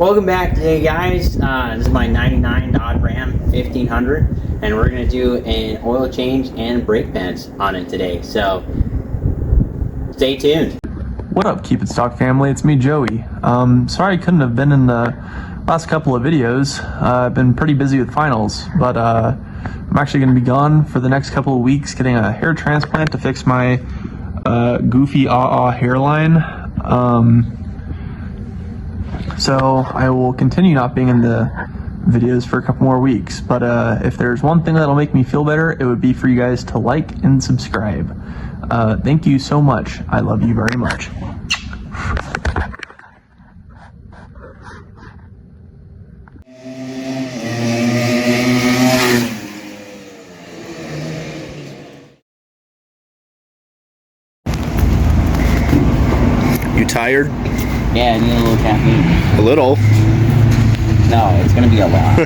Welcome back today, guys. This is my 99 Dodge Ram 1500, and we're going to do an oil change and brake pads on it today, so stay tuned. What up, Keep It Stock family? It's me, Joey. Sorry I couldn't have been in the last couple of videos. I've been pretty busy with finals, but I'm actually going to be gone for the next couple of weeks getting a hair transplant to fix my goofy hairline. So I will continue not being in the videos for a couple more weeks, but if there's one thing that'll make me feel better, it would be for you guys to like and subscribe. Thank you so much. I love you very much. You tired? Yeah, I need a little caffeine. A little? No, it's going to be a lot.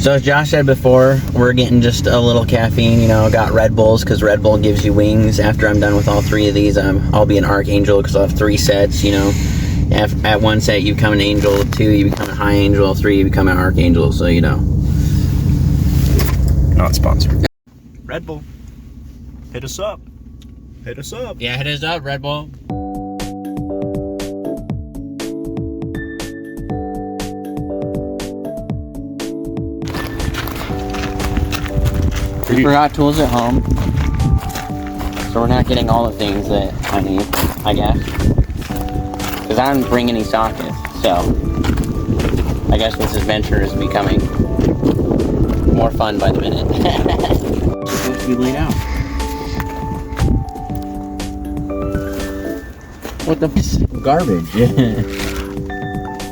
So as Josh said before, we're getting just a little caffeine, you know, got Red Bulls because Red Bull gives you wings. After I'm done with all three of these, I'll be an Archangel because I'll have 3 sets, you know. At 1 set, you become an Angel, 2, you become a High Angel, 3, you become an Archangel, so you know. Not sponsored. Red Bull. Hit us up. Hit us up. Yeah, hit us up, Red Bull. We forgot tools at home, so we're not getting all the things that I need, I guess. Because I didn't bring any sockets, so I guess this adventure is becoming more fun by the minute. It's supposed to be laid out. What the garbage?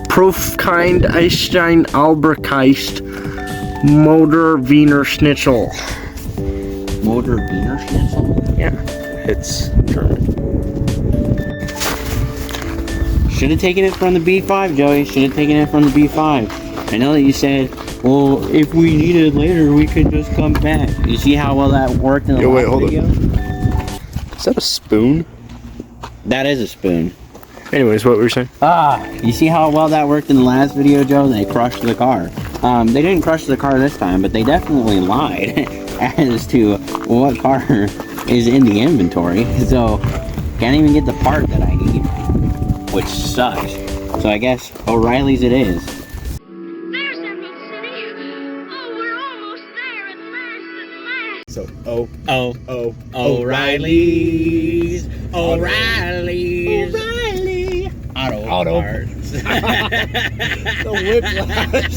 Profkind Einstein Albrecht Motor Wiener Schnitzel. Motor Wiener Schnitzel? Yeah, it's German. Should have taken it from the B5, Joey. Should have taken it from the B5. I know that you said, well, if we need it later, we could just come back. You see how well that worked in the last video? Is that a spoon? That is a spoon. Anyways, what were you saying? You see how well that worked in the last video, Joe? They crushed the car. They didn't crush the car this time, but they definitely lied as to what car is in the inventory. So, can't even get the part that I need, which sucks. So I guess O'Reilly's it is. There's Emerald City. Oh, we're almost there at last. So, O'Reilly's. O'Reilly's. O'Reilly. Auto parts. The whiplash.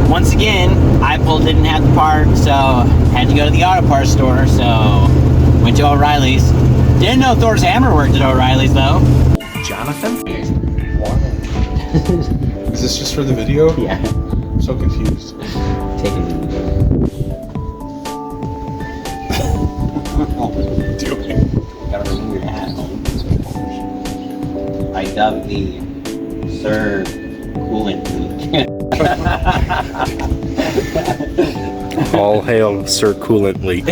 Once again, iPull didn't have the part, so had to go to the auto parts store, so went to O'Reilly's. Didn't know Thor's hammer worked at O'Reilly's, though. Jonathan? Is this just for the video? Yeah. I'm so confused. Take it easy. Doing. Gotta remove your hat. I dug the Sir Coolant leak. All hail Sir Coolant Leak.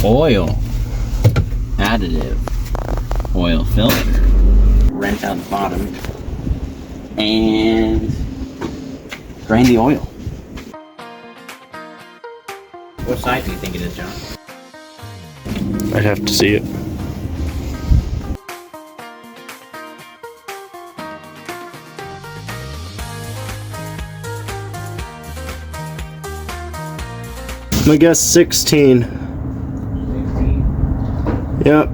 Oil. Additive. Oil filter. Wrench out the bottom. And drain the oil. What size do you think it is, John? I'd have to see it. I guess 16. 16. Yep.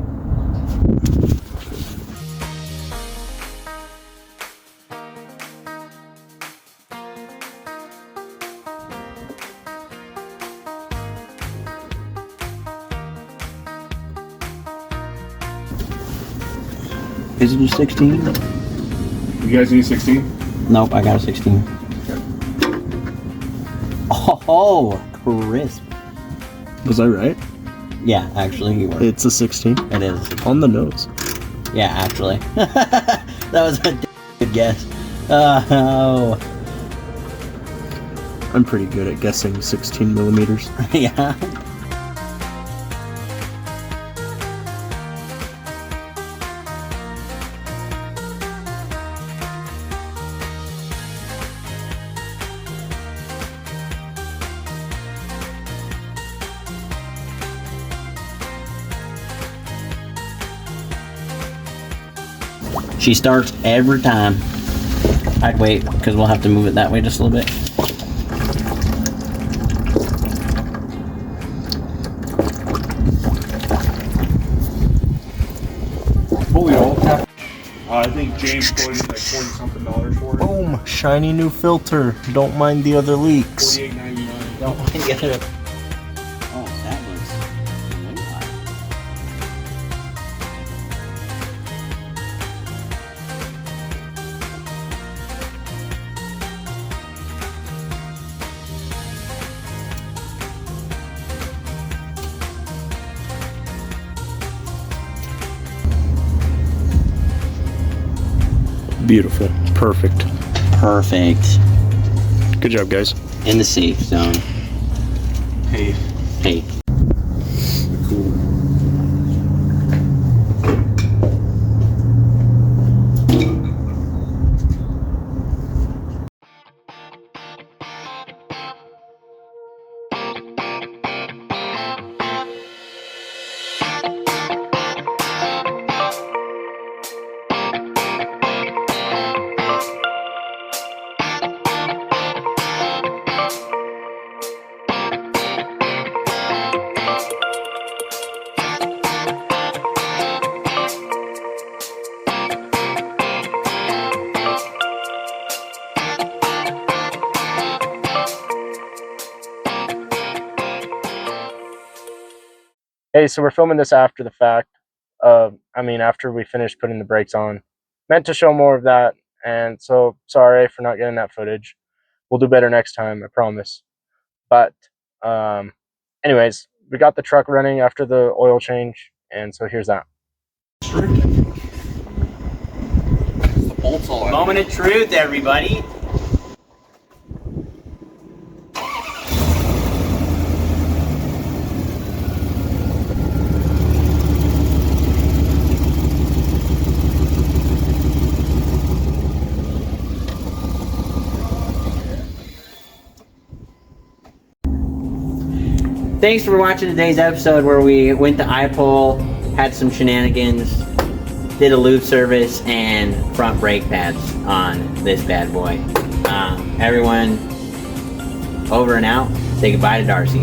Is it just 16? You guys need 16? Nope, I got a 16. Oh, crisp. Was I right? Yeah, actually, you were. It's a 16. It is. On the nose. Yeah, actually. That was a good guess. Oh. I'm pretty good at guessing 16 millimeters. Yeah. She starts every time. I'd wait because we'll have to move it that way just a little bit. Fully all. I think James quoted like $40-something for it. Boom! Shiny new filter. Don't mind the other leaks. $48.99. Don't mind the other. Oh, that looks way high. Beautiful. Perfect. Perfect. Good job, guys. In the safe zone. Hey. Hey. Hey, so we're filming this after the fact. After we finished putting the brakes on. Meant to show more of that, and so sorry for not getting that footage. We'll do better next time, I promise. But, anyways, we got the truck running after the oil change, and so here's that. Moment of truth, everybody. Thanks for watching today's episode where we went to iPole, had some shenanigans, did a lube service, and front brake pads on this bad boy. Everyone, over and out. Say goodbye to Darcy.